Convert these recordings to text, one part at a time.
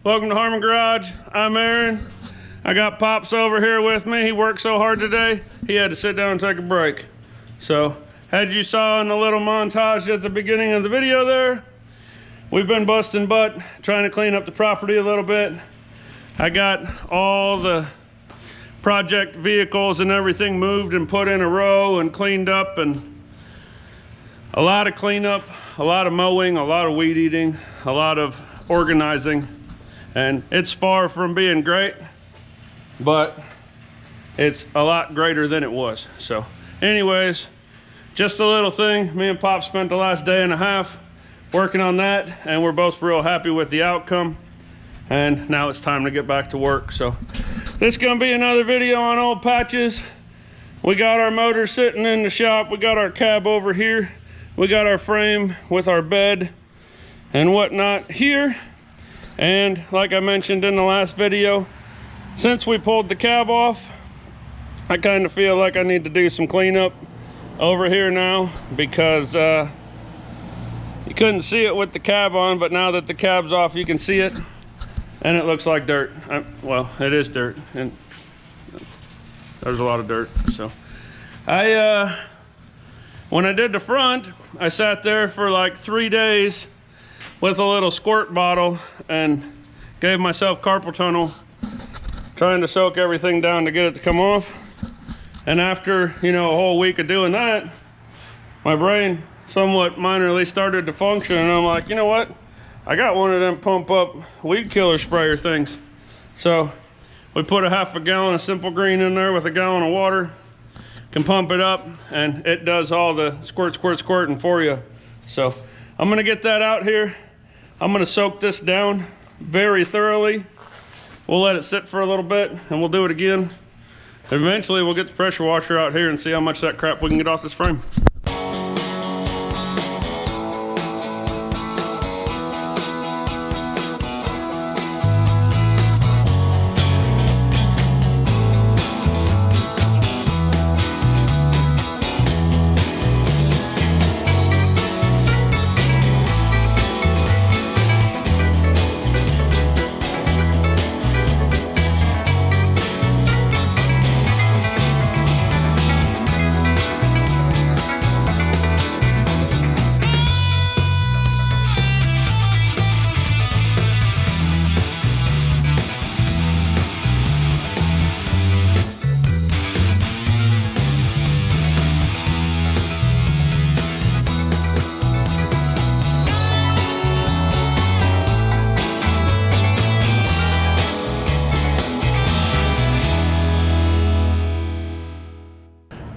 Welcome to Harmon Garage. I'm Aaron. I got Pops over here with me. He worked so hard today, he had to sit down and take a break. So, as you saw in the little montage at the beginning of the video there, we've been busting butt, trying to clean up the property a little bit. I got all the project vehicles and everything moved and put in a row and cleaned up, and a lot of cleanup, a lot of mowing, a lot of weed eating, a lot of organizing. And it's far from being great, but it's a lot greater than it was. So anyways, just a little thing. Me and Pop spent the last day and a half working on that, and we're both real happy with the outcome. And now it's time to get back to work. So this is gonna be another video on old patches. We got our motor sitting in the shop. We got our cab over here. We got our frame with our bed and whatnot here. And like I mentioned in the last video, since we pulled the cab off, I kind of feel like I need to do some cleanup over here now, because you couldn't see it with the cab on, but now that the cab's off, you can see it, and it looks like dirt. Well, it is dirt, and there's a lot of dirt. So when I did the front, I sat there for like 3 days with a little squirt bottle and gave myself carpal tunnel, trying to soak everything down to get it to come off. And after, you know, a whole week of doing that, my brain somewhat minorly started to function, and I'm like, you know what? I got one of them pump up weed killer sprayer things. So we put a half a gallon of Simple Green in there with a gallon of water, can pump it up, and it does all the squirting for you. So I'm gonna get that out here. I'm gonna soak this down very thoroughly. We'll let it sit for a little bit, and we'll do it again. Eventually we'll get the pressure washer out here and see how much of that crap we can get off this frame.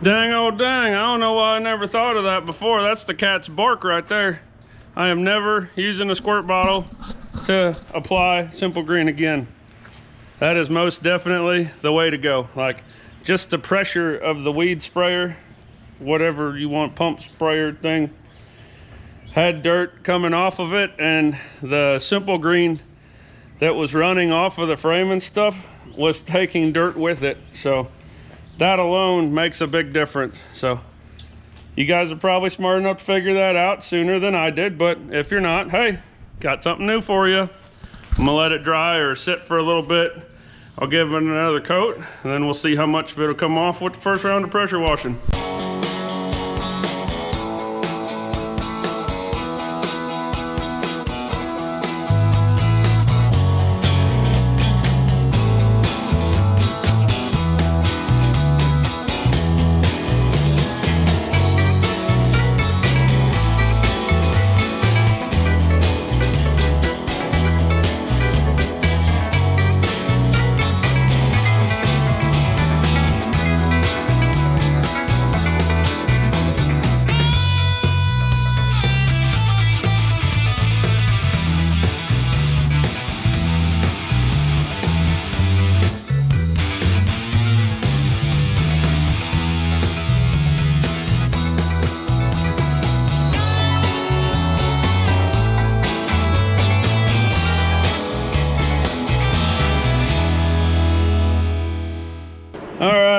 Dang, oh dang, I don't know why I never thought of that before. That's the cat's bark right there. I am never using a squirt bottle to apply Simple Green again. That is most definitely the way to go. Like, just the pressure of the weed sprayer, whatever you want, pump sprayer thing, had dirt coming off of it, and the Simple Green that was running off of the frame and stuff was taking dirt with it. So that alone makes a big difference. So you guys are probably smart enough to figure that out sooner than I did, but if you're not, hey, got something new for you. I'm gonna let it dry or sit for a little bit. I'll give it another coat, and then we'll see how much of it'll come off with the first round of pressure washing.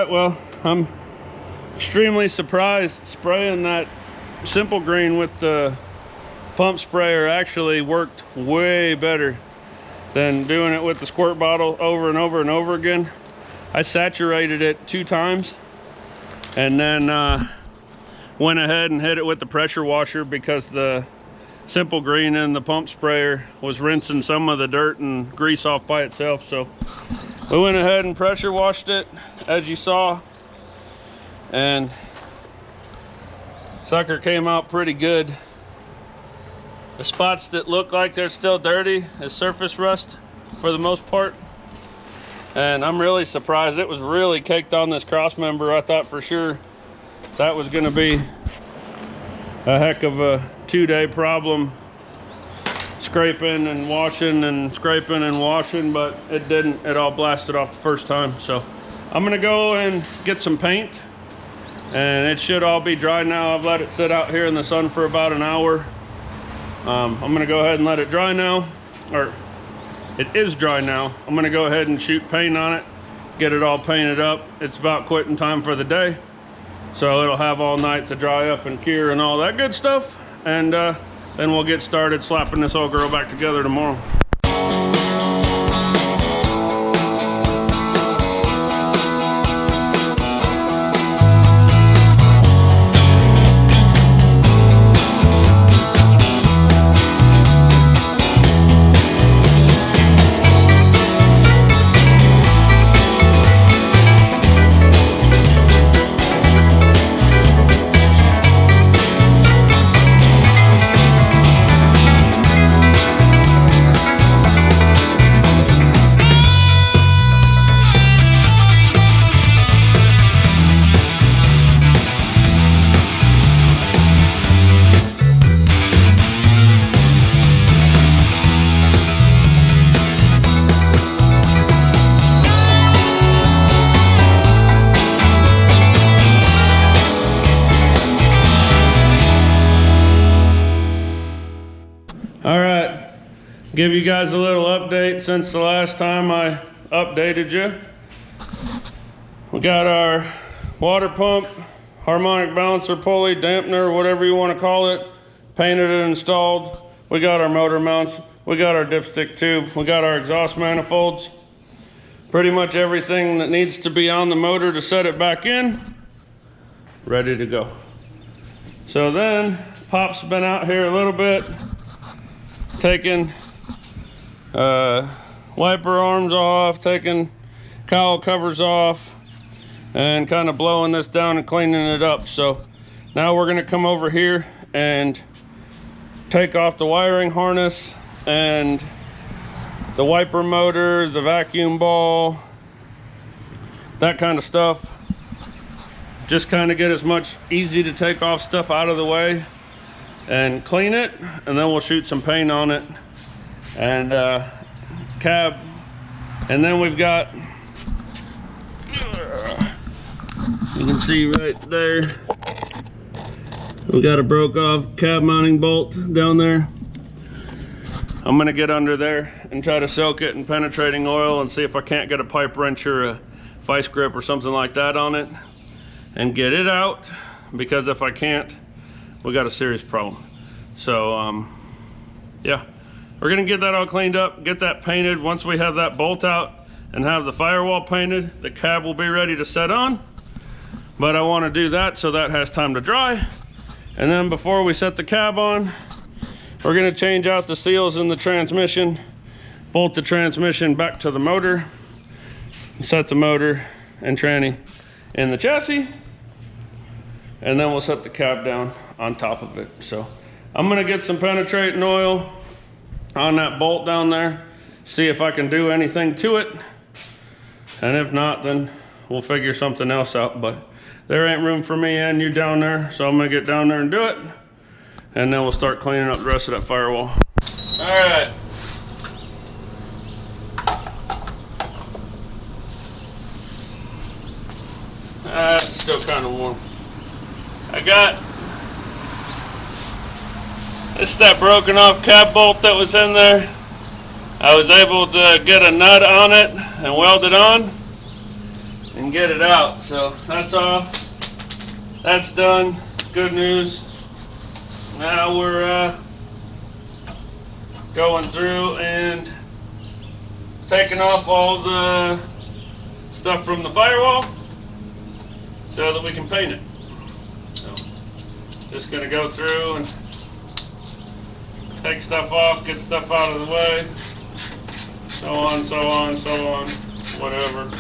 Well, I'm extremely surprised spraying that Simple Green with the pump sprayer actually worked way better than doing it with the squirt bottle over and over and over again. I saturated it 2 times and then went ahead and hit it with the pressure washer because the Simple Green in the pump sprayer was rinsing some of the dirt and grease off by itself. So we went ahead and pressure washed it, as you saw, and sucker came out pretty good. The spots that look like they're still dirty is surface rust for the most part. And I'm really surprised. It was really caked on this cross member. I thought for sure that was gonna be a heck of a 2-day problem, scraping and washing and scraping and washing, but it didn't. It all blasted off the first time. So I'm gonna go and get some paint, and it should all be dry now. I've let it sit out here in the sun for about an hour. I'm gonna go ahead and let it dry now, or it is dry now. I'm gonna go ahead and shoot paint on it, get it all painted up. It's about quitting time for the day, so it'll have all night to dry up and cure and all that good stuff. And then we'll get started slapping this old girl back together tomorrow. Give you guys a little update since the last time I updated you. We got our water pump, harmonic balancer, pulley, dampener, whatever you want to call it, painted and installed. We got our motor mounts, we got our dipstick tube, we got our exhaust manifolds. Pretty much everything that needs to be on the motor to set it back in, ready to go. So then, Pop's been out here a little bit, taking wiper arms off, taking cowl covers off, and kind of blowing this down and cleaning it up. So now we're going to come over here and take off the wiring harness and the wiper motor, the vacuum ball, that kind of stuff. Just kind of get as much easy to take off stuff out of the way and clean it, and then we'll shoot some paint on it and cab. And then we've got, you can see right there, we got a broke off cab mounting bolt down there. I'm gonna get under there and try to soak it in penetrating oil and see if I can't get a pipe wrench or a vice grip or something like that on it and get it out, because if I can't, we got a serious problem. So yeah, we're gonna get that all cleaned up, get that painted. Once we have that bolt out and have the firewall painted, the cab will be ready to set on. But I want to do that so that has time to dry. And then before we set the cab on, we're gonna change out the seals in the transmission, bolt the transmission back to the motor, set the motor and tranny in the chassis, and then we'll set the cab down on top of it. So I'm gonna get some penetrating oil on that bolt down there, see if I can do anything to it, and if not, then we'll figure something else out. But there ain't room for me and you down there, so I'm gonna get down there and do it, and then we'll start cleaning up the rest of that firewall. All right. It's still kind of warm. I got, this is that broken off cab bolt that was in there. I was able to get a nut on it and weld it on and get it out. So that's off. That's done. Good news. Now we're going through and taking off all the stuff from the firewall so that we can paint it. So, just gonna go through and take stuff off, get stuff out of the way, so on, so on, so on, whatever.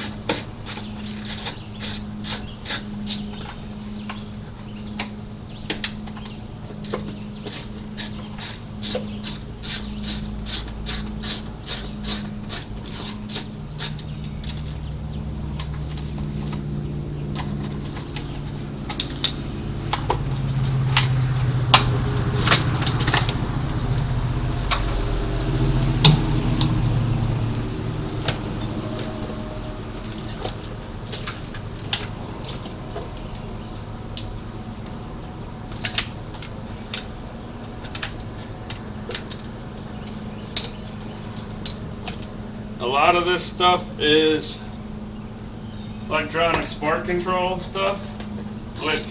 A lot of this stuff is electronic spark control stuff, which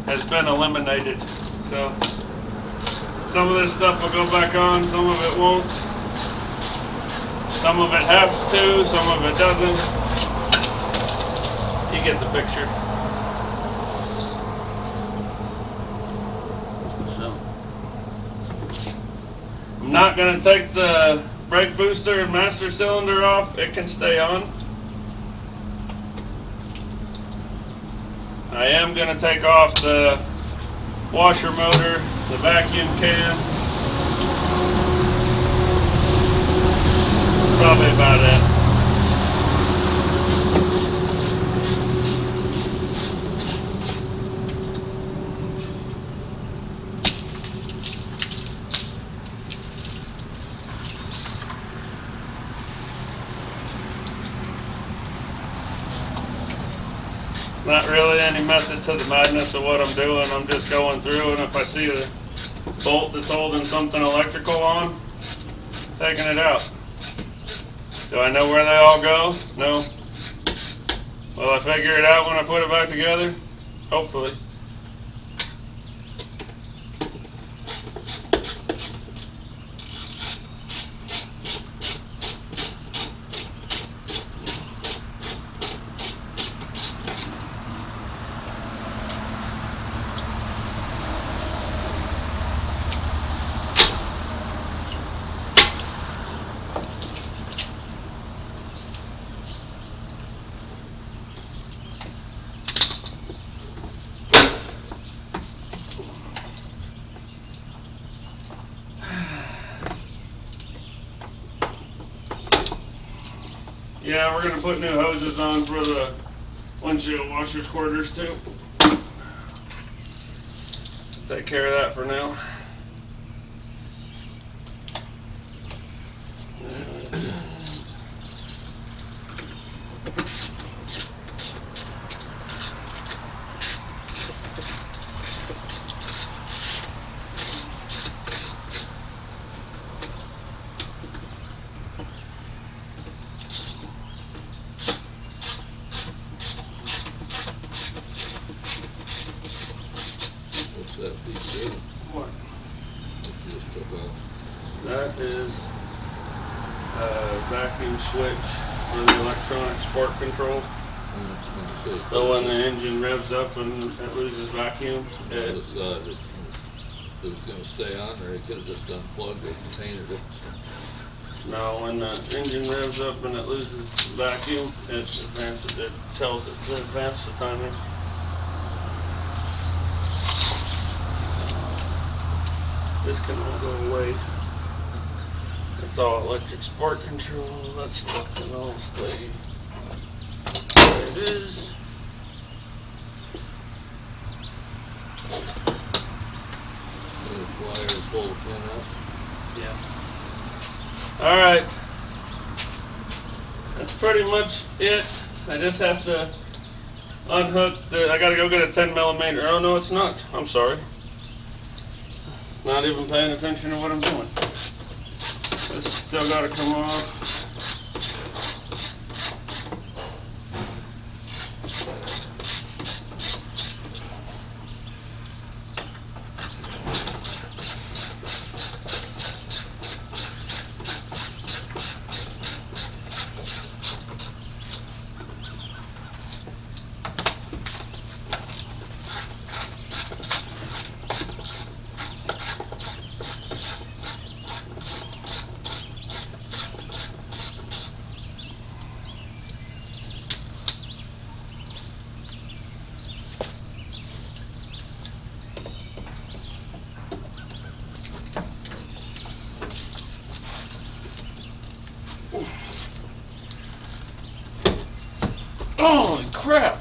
has been eliminated. So some of this stuff will go back on, some of it won't. Some of it has to, some of it doesn't. You get the picture. So I'm not going to take the brake booster and master cylinder off. It can stay on. I am going to take off the washer motor, the vacuum can. Probably about it. Not really any method to the madness of what I'm doing. I'm just going through, and if I see a bolt that's holding something electrical on, taking it out. Do I know where they all go? No. Will I figure it out when I put it back together? Hopefully. Yeah, we're going to put new hoses on for the windshield washers quarters too. Take care of that for now. What? That is a vacuum switch for the electronic spark control. So when the engine revs up and it loses vacuum, it was going to stay on, or it could have just unplugged it and painted it. No, when the engine revs up and it loses vacuum, it tells it to advance the timing. This can all go away. It's all electric spark control. That stuff can all stay where it is. The pliers pull the pin up. Yeah. Alright. That's pretty much it. I just have to unhook I gotta go get a 10mm. Oh no, it's not. I'm sorry. Not even paying attention to what I'm doing. This still gotta come off. crap.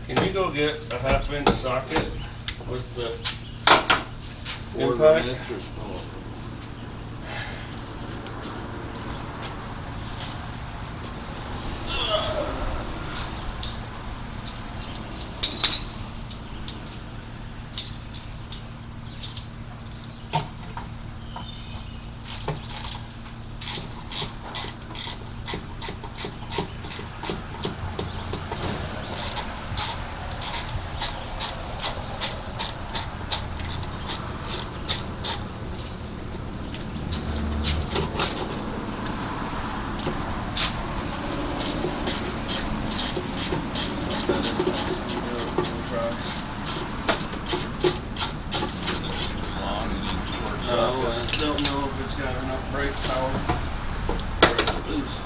Can you go get a 1/2 inch socket with the impact? Don't know if it's got enough brake power. Break it loose.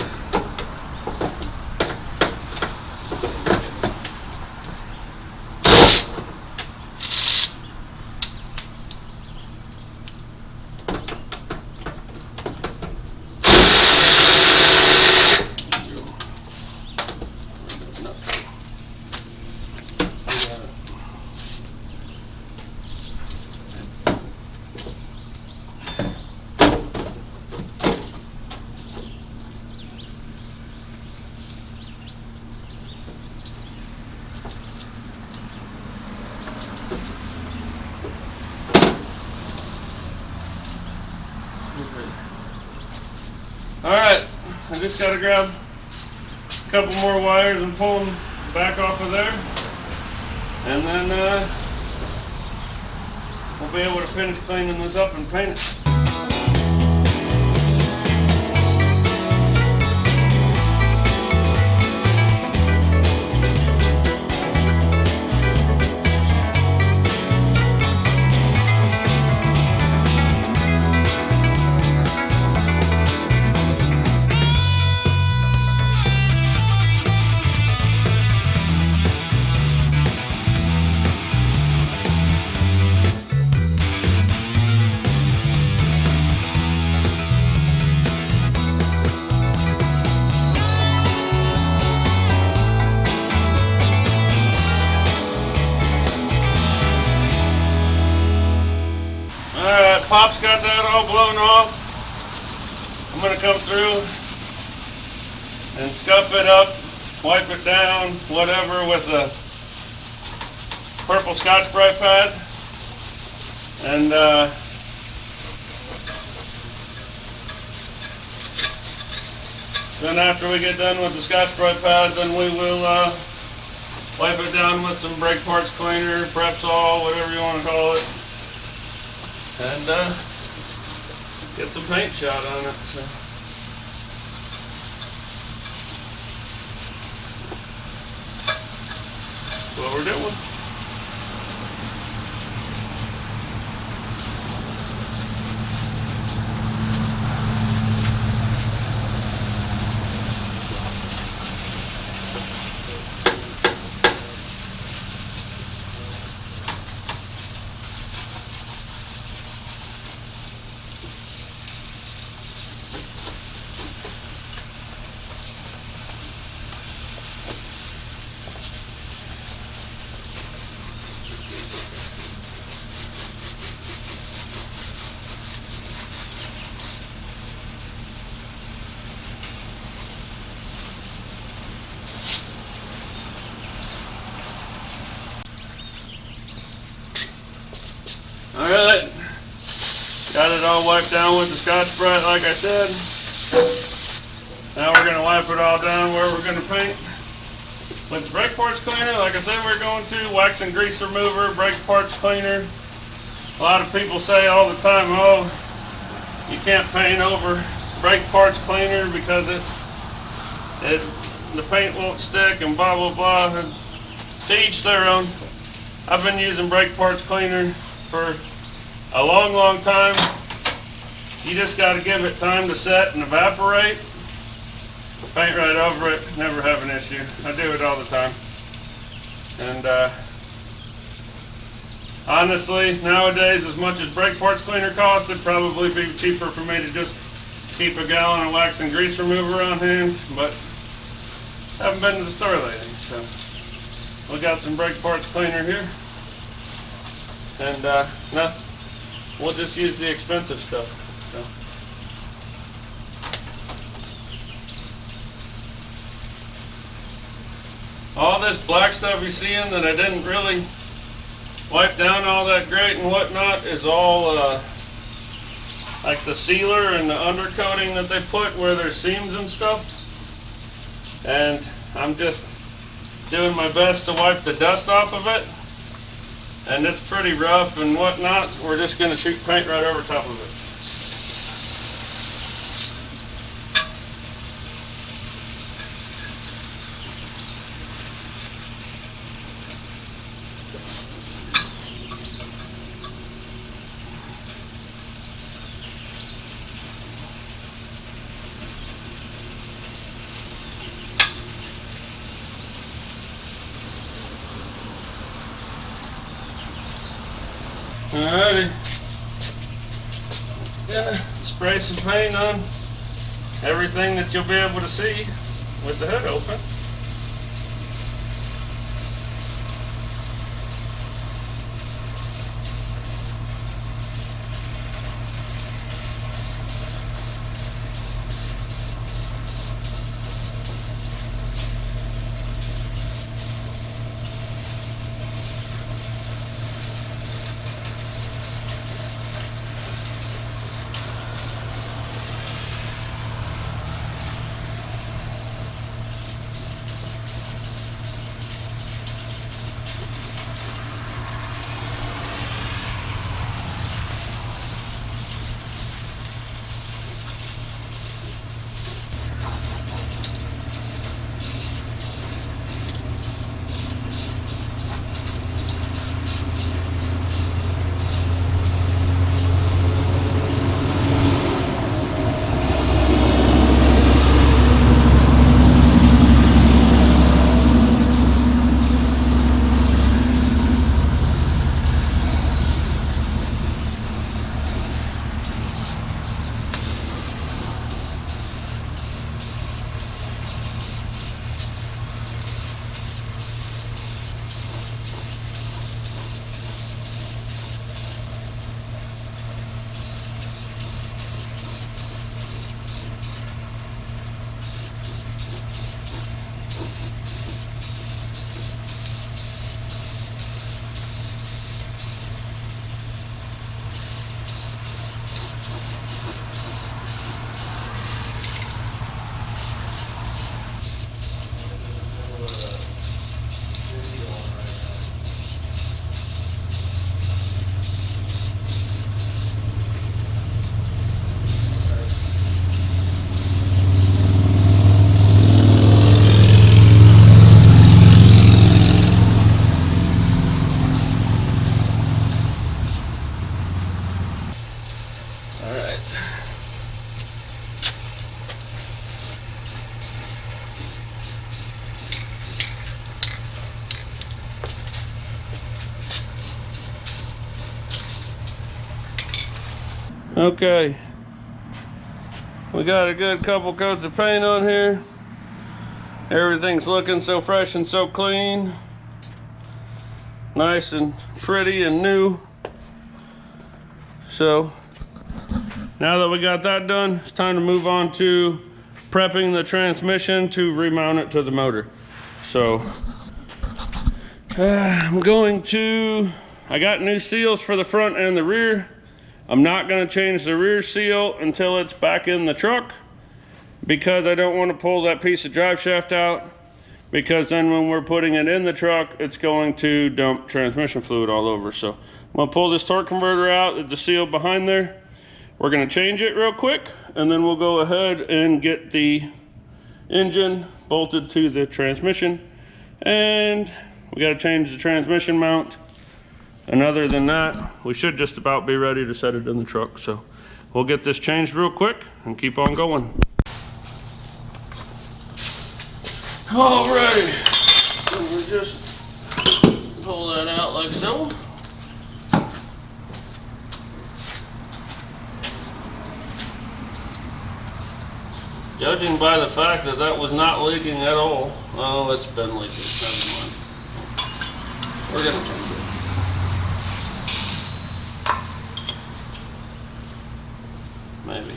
Alright, I just got to grab a couple more wires and pull them back off of there, and then we'll be able to finish cleaning this up and paint it. Pop's got that all blown off. I'm going to come through and scuff it up, wipe it down, whatever, with a purple Scotch-Brite pad. And then after we get done with the Scotch-Brite pad, then we will wipe it down with some brake parts cleaner, Prep-Sol, whatever you want to call it. And get some paint shot on it. So. That's what we're doing. Alright, got it all wiped down with the Scotch-Brite like I said. Now we're going to wipe it all down where we're going to paint. With the brake parts cleaner, like I said, we're going to wax and grease remover, brake parts cleaner. A lot of people say all the time, oh, you can't paint over brake parts cleaner because the paint won't stick and blah blah blah. And to each their own. I've been using brake parts cleaner for a long time. You just got to give it time to set and evaporate. Paint right over it, never have an issue. I do it all the time. And Honestly, nowadays, as much as brake parts cleaner costs, it'd probably be cheaper for me to just keep a gallon of wax and grease remover on hand, but haven't been to the store lately, so we got some brake parts cleaner here, and no, we'll just use the expensive stuff. So. All this black stuff you're seeing that I didn't really wipe down all that great and whatnot is all like the sealer and the undercoating that they put where there's seams and stuff. And I'm just doing my best to wipe the dust off of it. And it's pretty rough and whatnot. We're just going to shoot paint right over top of it. Alrighty, gonna spray some paint on everything that you'll be able to see with the hood open. Okay, we got a good couple coats of paint on here. Everything's looking so fresh and so clean. Nice and pretty and new. So now that we got that done, it's time to move on to prepping the transmission to remount it to the motor. So I got new seals for the front and the rear. I'm not going to change the rear seal until it's back in the truck because I don't want to pull that piece of drive shaft out, because then when we're putting it in the truck, it's going to dump transmission fluid all over. So I'm going to pull this torque converter out, the seal behind there. We're going to change it real quick, and then we'll go ahead and get the engine bolted to the transmission. And we got to change the transmission mount. And other than that, we should just about be ready to set it in the truck. So we'll get this changed real quick and keep on going. Alrighty, so we just pull that out like so. Judging by the fact that that was not leaking at all. Oh, it's been leaking. Never mind. We're gonna change it. Maybe.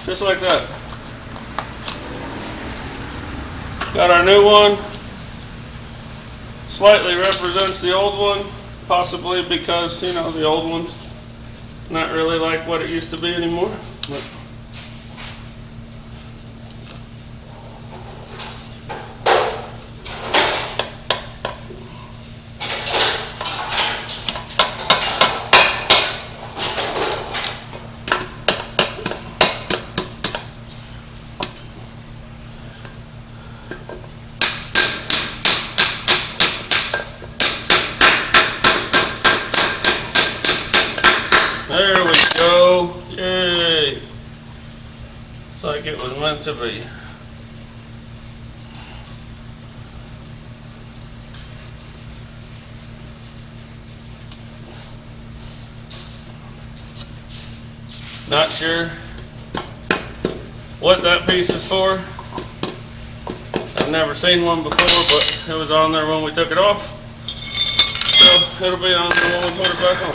Just like that. Got our new one. Slightly represents the old one, possibly because, you know, the old one's not really like what it used to be anymore. But there we go. Yay. It's like it was meant to be. Not sure what that piece is for. I've never seen one before, but it was on there when we took it off. So it'll be on there when we put it back on.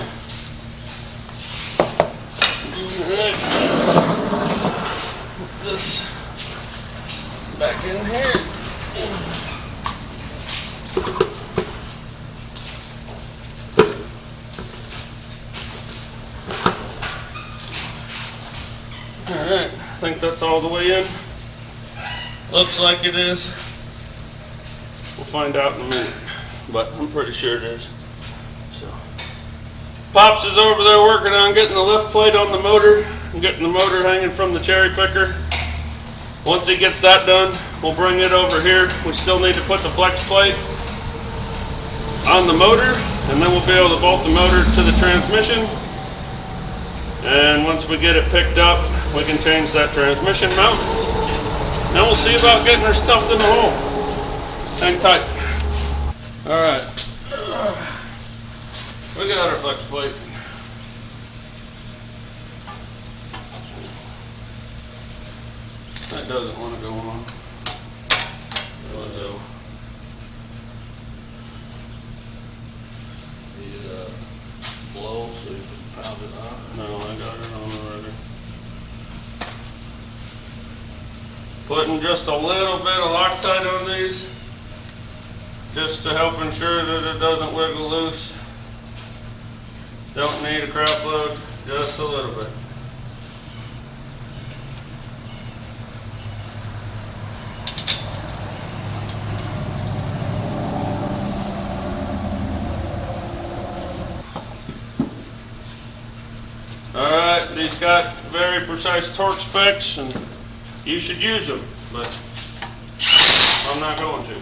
Alright, put this back in here. Alright, I think that's all the way in. Looks like it is. We'll find out in a minute, but I'm pretty sure it is. So, Pops is over there working on getting the lift plate on the motor and getting the motor hanging from the cherry picker. Once he gets that done, we'll bring it over here. We still need to put the flex plate on the motor, and then we'll be able to bolt the motor to the transmission. And once we get it picked up, we can change that transmission mount. Then we'll see about getting her stuffed in the hole. Hang tight. Alright. We got our flex plate. That doesn't want to go on. There we go. Need a blow so you can pound it on. No, I got it on already. Putting just a little bit of Loctite on these, just to help ensure that it doesn't wiggle loose. Don't need a crap load, just a little bit. Alright, these got very precise torque specs and you should use them, but I'm not going to.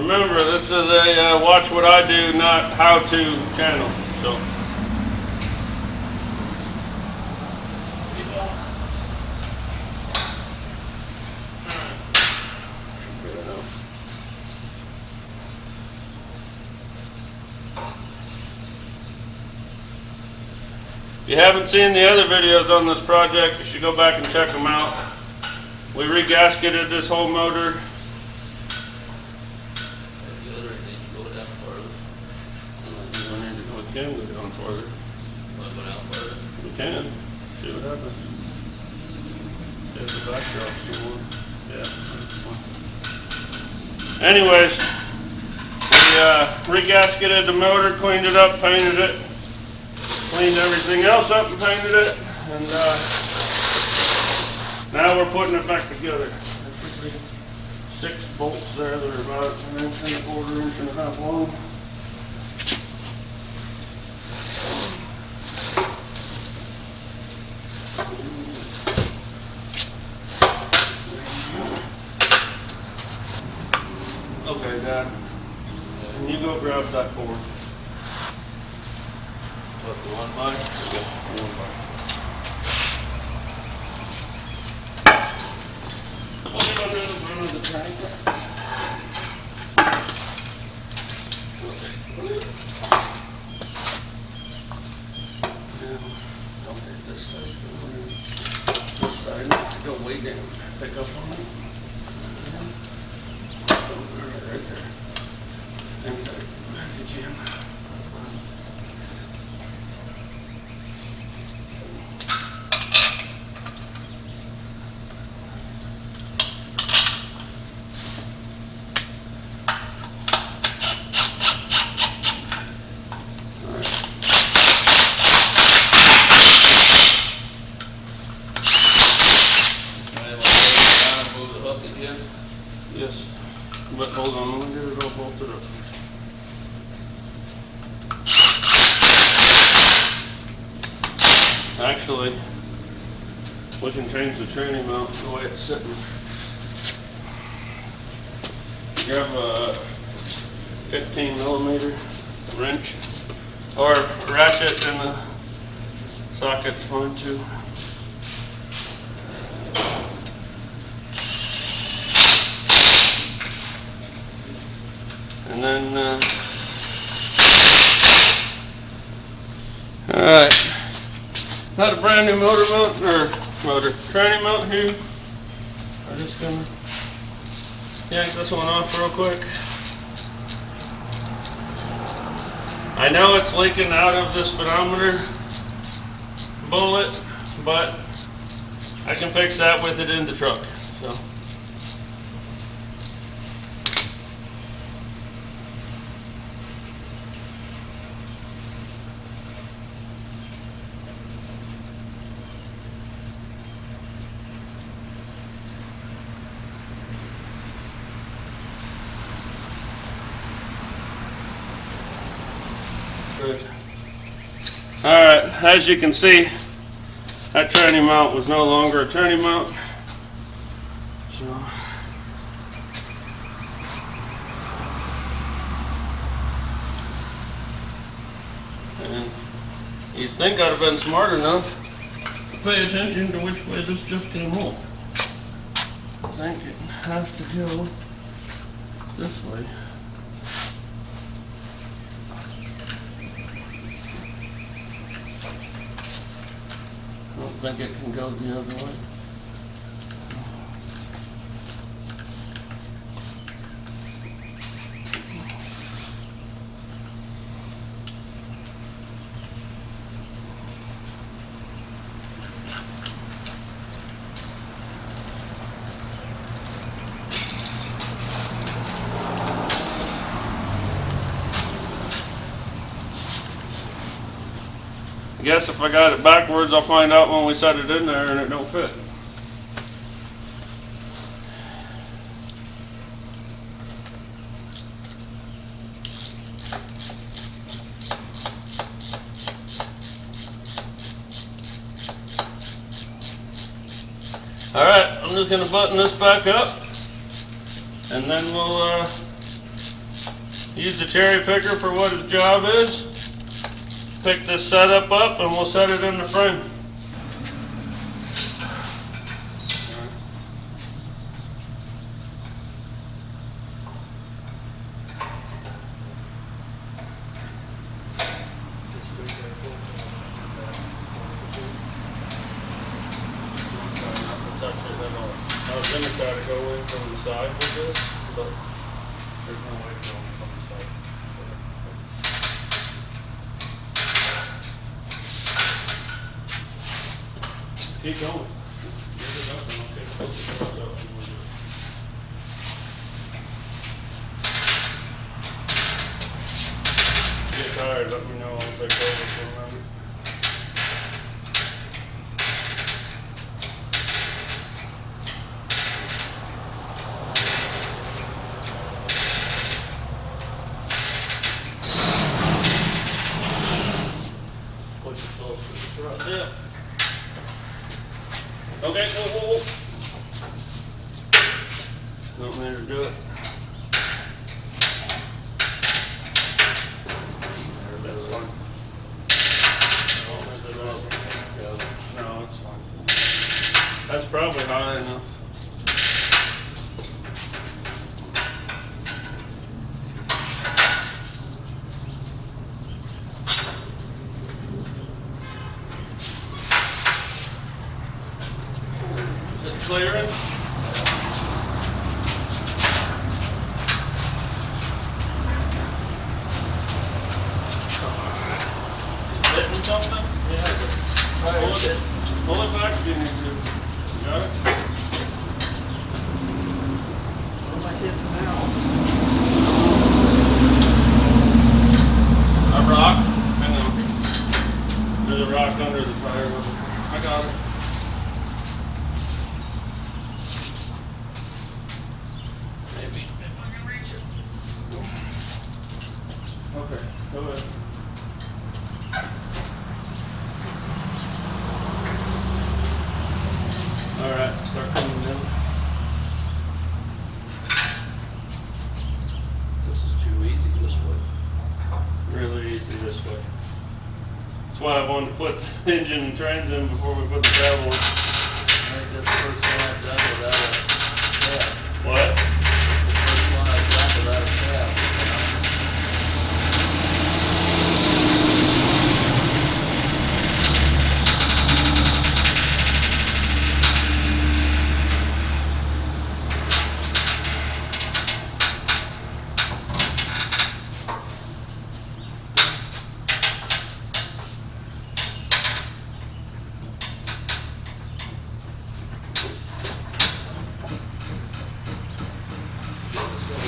Remember, this is a watch what I do, not how to channel. So. If you haven't seen the other videos on this project, you should go back and check them out. We regasketed this whole motor. The other end needs to go down further. We can go down further. Want to go down further? We can. See what happens. There's the backdrop some more. Yeah. Anyways, we regasketed the motor, cleaned it up, painted it. Cleaned everything else up and painted it, and now we're putting it back together. There should be 6 bolts there that are about 1 1/4 inch and a half long. Okay, Dad, can you go grab that cord? What, the 1 by? Put it under the front of the tractor. Don't hit this side. This side needs to go way down. Pick up on it. Right there. And tight if you can. Yes, but hold on, let me get it all bolted up. Actually, we can change the tranny mount the way it's sitting. Grab a 15mm wrench or ratchet in the socket's fine too. And then, alright, got a brand new motor mount, tranny mount here. I'm just gonna yank this one off real quick. I know it's leaking out of the speedometer bullet, but I can fix that with it in the truck, so. Alright, as you can see, that tranny mount was no longer a tranny mount. So, and you'd think I'd have been smart enough to pay attention to which way this just came off. I think it has to go this way. I don't think it can go the other way. I guess if I got it backwards, I'll find out when we set it in there and it don't fit. Alright, I'm just going to button this back up and then we'll Use the cherry picker for what his job is. Pick this setup up and we'll set it in the frame. I was going to try to go in from the side with this, but there's no way to go in from the side. Keep going. Get it up and I'll take both the doors out and we'll do it. Get tired, let me know, I'll take over for a minute. Yeah. Okay, whoa. Don't need to do it. That's fine. No, it's fine. That's probably high enough. Clearing. Hitting something? Yeah, Pull it back if you need to. You got it? what am I hitting now? A rock. Hang on. There's a rock under the tire. I got it. Maybe if I can reach it. Okay, go ahead. Alright, start coming down. This is too easy this way. Really easy this way. That's why I wanted to put the engine and trans in before we put the travel in. I think that's the first one I've done without a cab. What? That's the first one I've done without a cab.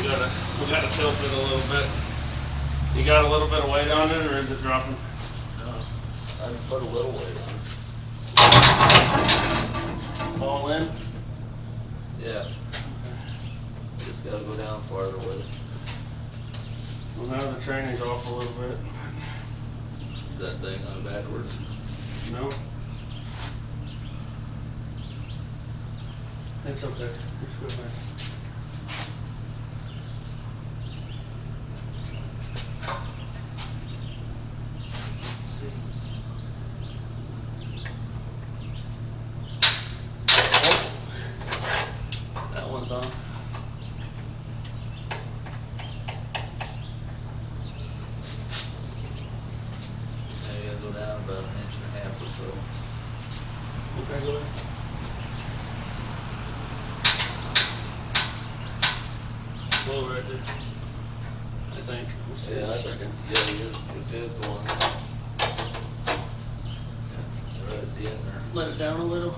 We gotta tilt it a little bit. You got a little bit of weight on it, or is it dropping? No, I can put a little weight on it. All in? Yeah. Just gotta go down farther with it. Well, now the training's off a little bit. That thing on backwards. No? It's okay. Just go back. That one's on. Now you gotta go down about 1.5 inches or so. Okay, go ahead. Slow right there. I think. We'll see in Yeah, a I think, second. yeah, you're good going. Right at the end there. Let it down a little.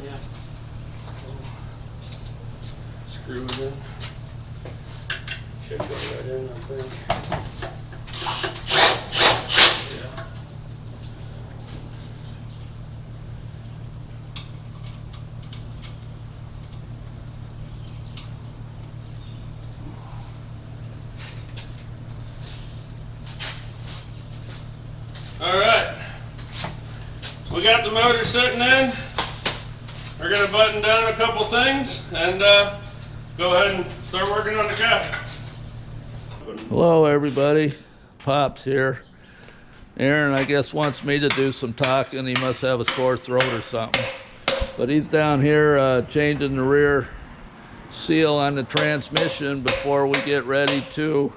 Yeah. Screw it in. Should go right in, I think. Yeah. we got the motor sitting in. We're gonna button down a couple things and go ahead and start working on the cab. Hello everybody, Pops here. Aaron, I guess, wants me to do some talking. He must have a sore throat or something. But he's down here changing the rear seal on the transmission before we get ready to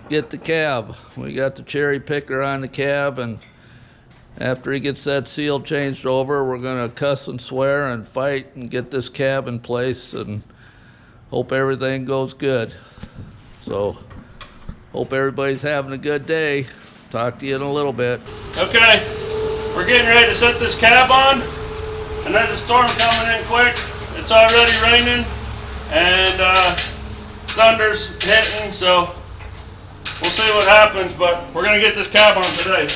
get the cab. We got the cherry picker on the cab, and after he gets that seal changed over, we're gonna cuss and swear and fight and get this cab in place and hope everything goes good. So, hope everybody's having a good day. Talk to you in a little bit. Okay, we're getting ready to set this cab on, and there's a storm coming in quick. It's already raining, and thunder's hitting, so we'll see what happens, but we're gonna get this cab on today.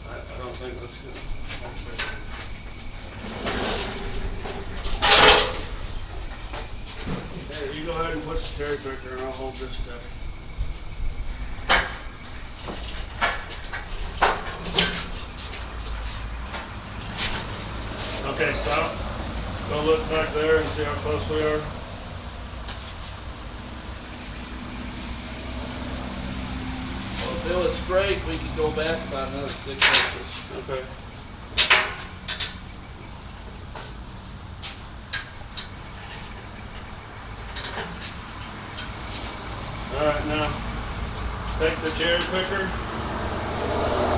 I don't think that's good. Hey, you go ahead and push the cherry picker and I'll hold this stuff. Okay, stop. Go look back there and see how close we are. Well, if it was straight, we could go back about another 6 inches. Okay. Alright, now take the cherry picker,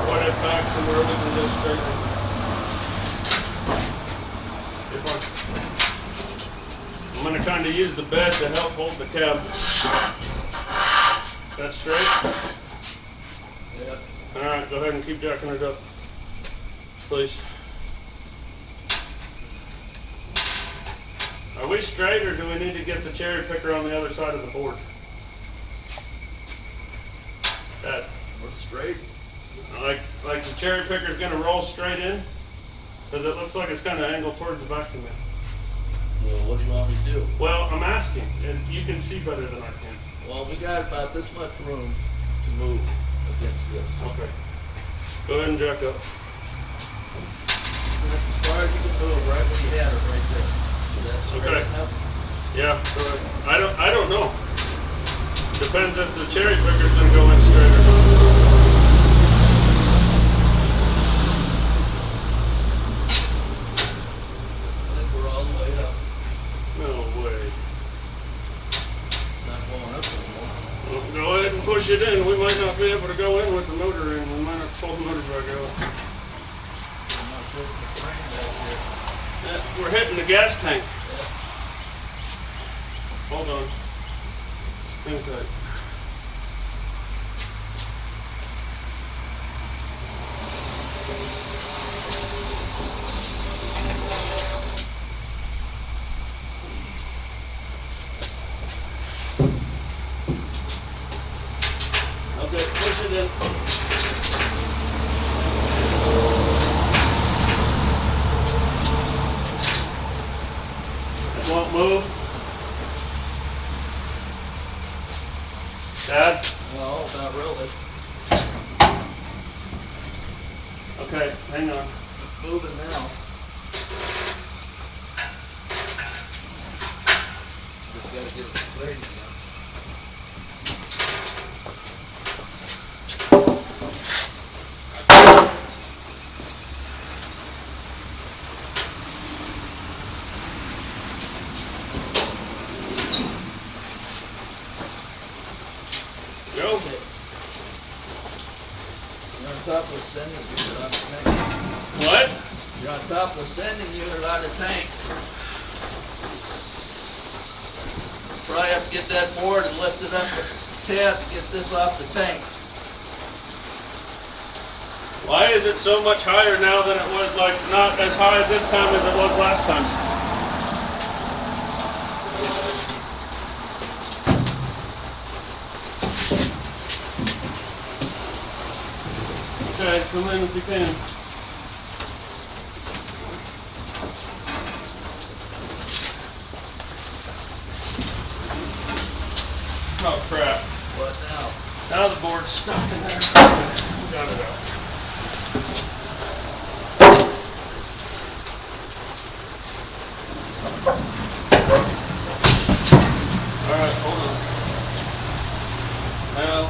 put it back to where we can just straighten it. I'm going to kind of use the bed to help hold the cab. That's straight? Yeah. Alright, go ahead and keep jacking it up, please. Are we straight, or do we need to get the cherry picker on the other side of the board? That, We're straight. like the cherry picker's going to roll straight in? Because it looks like it's kind of angled towards the back of me. Well, what do you want me to do? Well, I'm asking, and you can see better than I can. Well, we got about this much room to move against this. Okay. Go ahead and jack up. That's as far as you can move, right where you had it, right there. Is that straight Okay. enough? Yeah, correct. I don't know. Depends if the cherry picker's gonna go in straight or not. I think we're all the way up. No way. It's not going up anymore. Well, go ahead and push it in. We might not be able to go in with the motor in. We might have to pull the motor back out. I'm not putting the frame back here. Yeah, we're hitting the gas tank. Yeah. Hold on. Hang tight. Okay, push it in. It won't move. Dad? No, not really. Okay, hang on. It's moving now. Just gotta get it straight again. Go. You're on top of the sending unit on the tank. What? You're on top of the sending unit on the tank. Probably have to get that board and lift it up a tad to get this off the tank. Why is it so much higher now than it was, like, not as high this time as it was last time? Okay, come in if you can. Oh, stuck in there. We got it out. Alright, hold on. Now,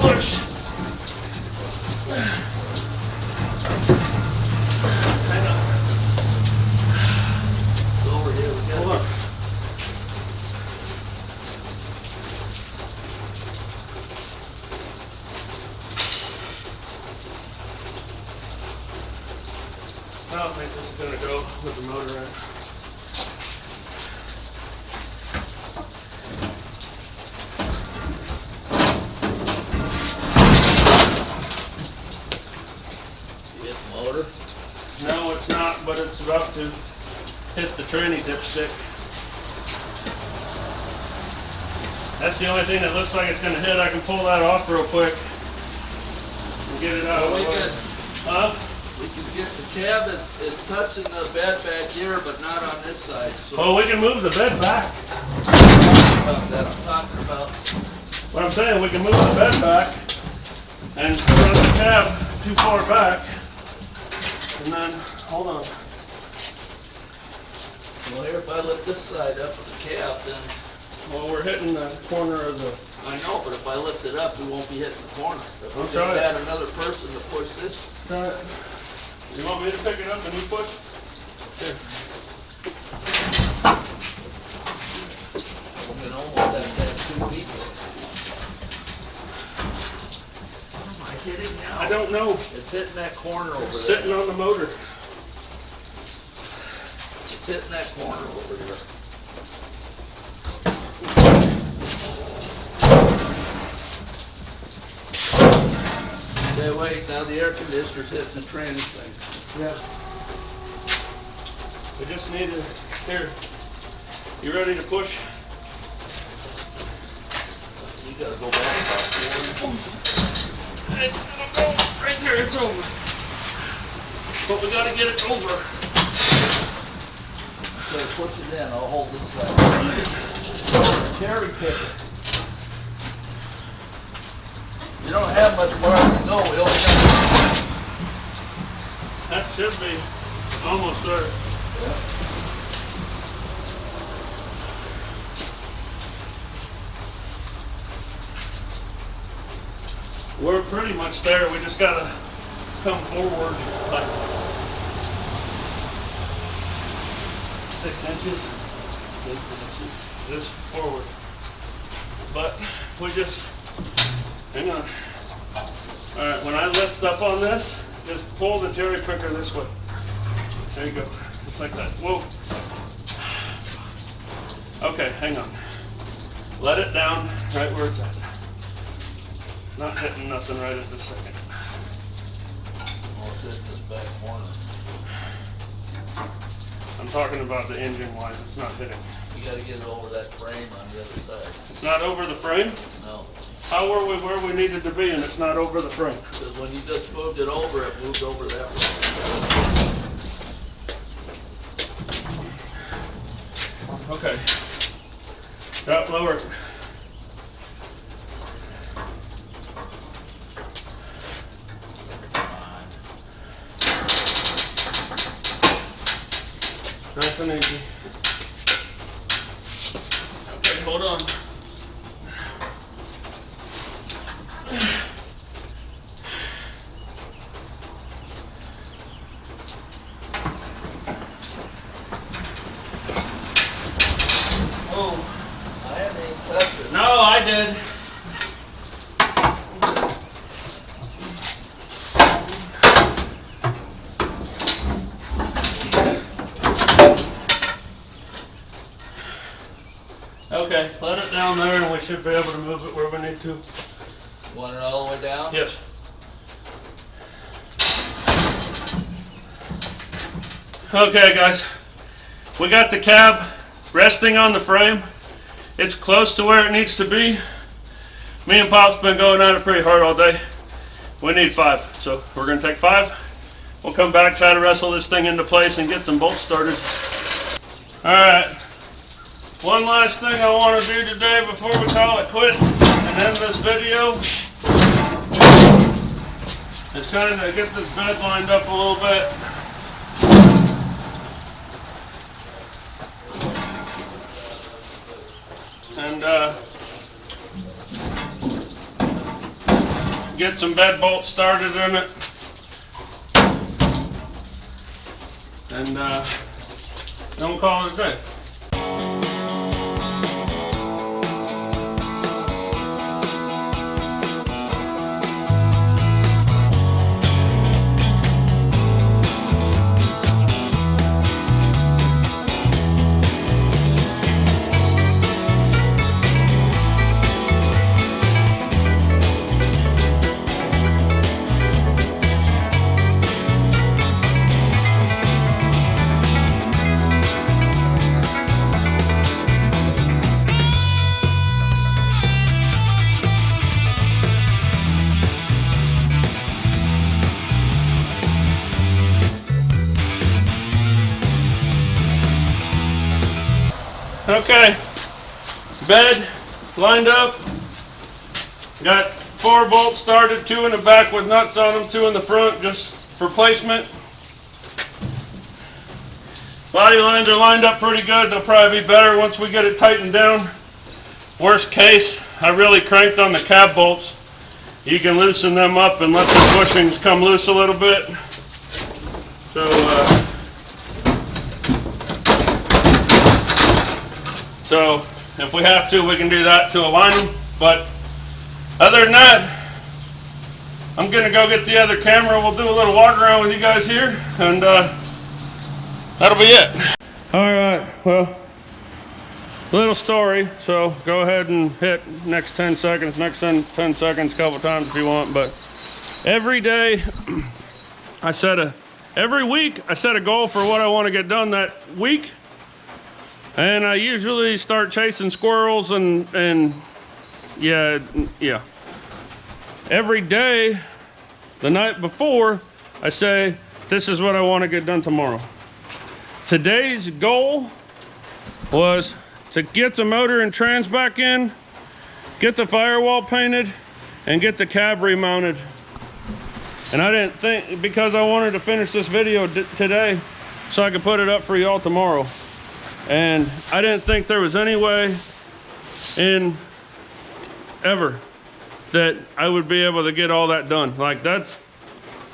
push. Hang on. Go over here. We got Hold on. I don't think this is going to go with the motor in. You hit the motor. No, it's not, but it's about to hit the tranny dipstick. That's the only thing that looks like it's going to hit. I can pull that off real quick and get it out of the way. Huh? We can get the cab is touching the bed back here, but not on this side. So Well, we can move the bed back. that I'm talking about. What I'm saying, we can move the bed back and run the cab too far back. And then, hold on. Well, here, if I lift this side up with the cab, then Well, we're hitting the corner of the... I know, but if I lift it up, we won't be hitting the corner. If we I'll just try it. had another person to push this, You want me to pick it up and you push? Here. we're gonna almost have to have 2 people. What am I hitting now? I don't know. It's hitting that corner over there. Sitting on the motor. It's hitting that corner over there. Okay, wait, now the air conditioner's hitting the tranny thing. Yeah. We just need to... Here. You ready to push? You gotta go back about 4 inches. Hey, it'll go right there. It's over. But we gotta get it over. So push it in, I'll hold this side. Cherry picker. You don't have much farther to go, we only got... That should be almost there. Yeah. We're pretty much there. We just gotta come forward like 6 inches. 6 inches. Just forward. But we just, hang on. Alright, when I lift up on this, just pull the cherry picker this way. There you go. Just like that. Whoa. Okay, hang on. Let it down right where it's at. Not hitting nothing right at this second. Oh, it's hitting this back corner. I'm talking about the engine wise, it's not hitting. You gotta get it over that frame on the other side. It's not over the frame? No, How were we where we needed to be and it's not over the frame? because when you just moved it over, it moved over that way. Okay. Drop lower. Nice and easy. Okay, hold on. Oh, I haven't even touched it. no, I did. Okay, let it down there and we should be able to move it where we need to. Want it all the way down? Yes. Okay guys, we got the cab resting on the frame. It's close to where it needs to be. Me and Pop's been going at it pretty hard all day. We need 5, so we're gonna take 5. We'll come back, try to wrestle this thing into place and get some bolts started. All right. one last thing I want to do today before we call it quits and end this video is kind of get this bed lined up a little bit. And get some bed bolts started in it. And don't call it a day. Okay, bed lined up, got 4 bolts started, 2 in the back with nuts on them, 2 in the front just for placement. Body lines are lined up pretty good. They'll probably be better once we get it tightened down. Worst case, I really cranked on the cab bolts. You can loosen them up and let the bushings come loose a little bit. So if we have to, we can do that to align them. But other than that, I'm gonna go get the other camera. We'll do a little walk around with you guys here, and that'll be it. All right, well, little story. So go ahead and hit next 10 seconds, next 10 seconds a couple times if you want. But every day, every week, I set a goal for what I want to get done that week. And I usually start chasing squirrels and yeah. Every day, the night before, I say, this is what I want to get done tomorrow. Today's goal was to get the motor and trans back in, get the firewall painted, and get the cab remounted. And I didn't think, because I wanted to finish this video today so I could put it up for y'all tomorrow. And I didn't think there was any way in ever that I would be able to get all that done. Like, that's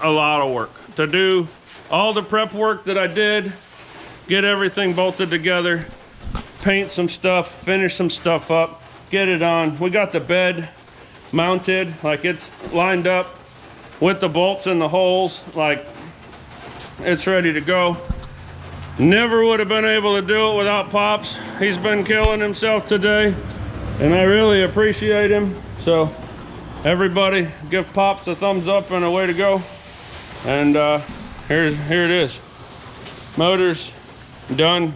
a lot of work to do. All the prep work that I did, get everything bolted together, paint some stuff, finish some stuff up, get it on. We got the bed mounted, like it's lined up with the bolts in the holes, like it's ready to go. Never would have been able to do it without Pops. He's been killing himself today, and I really appreciate him. So everybody give Pops a thumbs up and a way to go. And here it is. Motors done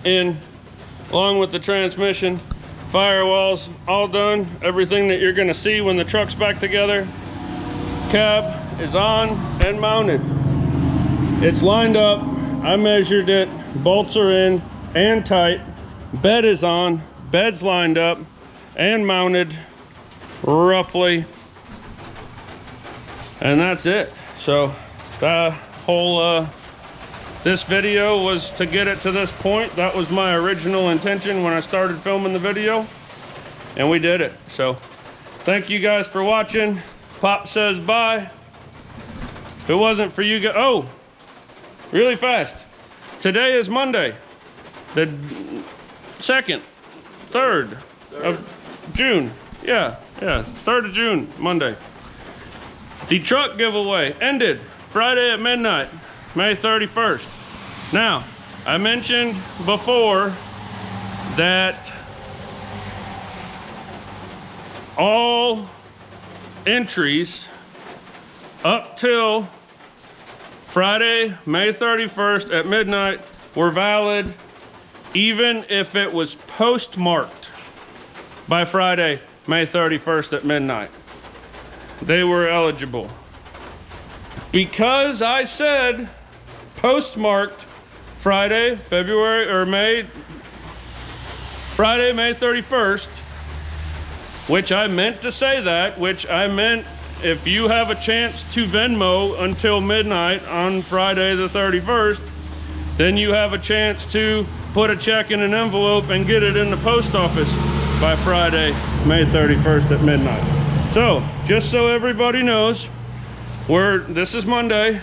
in, along with the transmission, firewalls all done. Everything that you're gonna see when the truck's back together. Cab is on and mounted. It's lined up. I measured it, bolts are in and tight, bed is on, bed's lined up and mounted roughly, and that's it. So the whole, this video was to get it to this point. That was my original intention when I started filming the video, and we did it. So thank you guys for watching. Pop says bye. If it wasn't for you guys, oh, really fast. Today is Monday, the 2nd, 3rd of June. Yeah, 3rd of June, Monday. The truck giveaway ended Friday at midnight, May 31st. Now, I mentioned before that all entries up till Friday, May 31st at midnight were valid, even if it was postmarked by Friday, May 31st at midnight. They were eligible. Because I said postmarked Friday, February or May Friday, May 31st, which I meant to say that, which I meant if you have a chance to Venmo until midnight on Friday the 31st, then you have a chance to put a check in an envelope and get it in the post office by Friday, May 31st at midnight. So, just so everybody knows, this is Monday.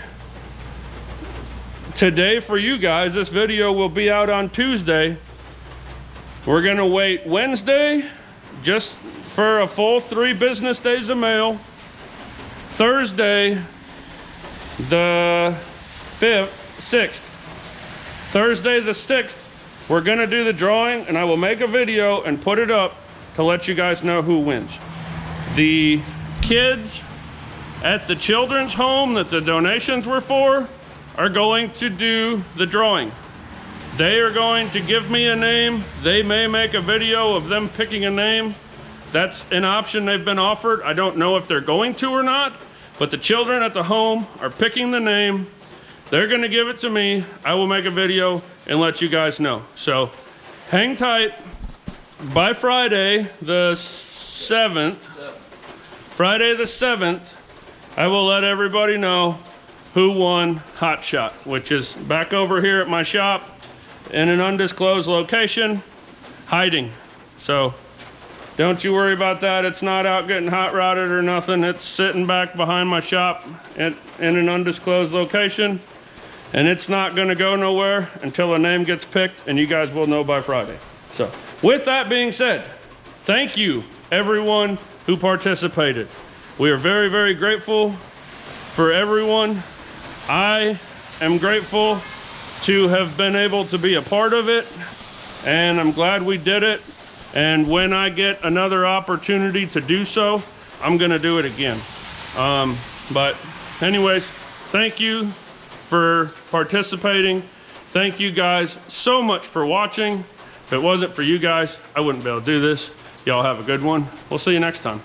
Today for you guys, this video will be out on Tuesday. We're gonna wait Wednesday just for a full 3 business days of mail. Thursday, the 6th. Thursday the 6th, we're gonna do the drawing, and I will make a video and put it up to let you guys know who wins. The kids at the children's home that the donations were for are going to do the drawing. They are going to give me a name. They may make a video of them picking a name. That's an option they've been offered. I don't know if they're going to or not, but the children at the home are picking the name. They're gonna give it to me. I will make a video and let you guys know. So hang tight. By Friday the 7th, I will let everybody know who won Hot Shot, which is back over here at my shop in an undisclosed location, hiding. So don't you worry about that. It's not out getting hot rodded or nothing. It's sitting back behind my shop in an undisclosed location, and it's not gonna go nowhere until a name gets picked, and you guys will know by Friday. So with that being said, thank you everyone who participated. We are very, very grateful for everyone. I am grateful to have been able to be a part of it, and I'm glad we did it. And when I get another opportunity to do so, I'm gonna do it again. But anyways, thank you for participating. Thank you guys so much for watching. If it wasn't for you guys, I wouldn't be able to do this. Y'all have a good one. We'll see you next time.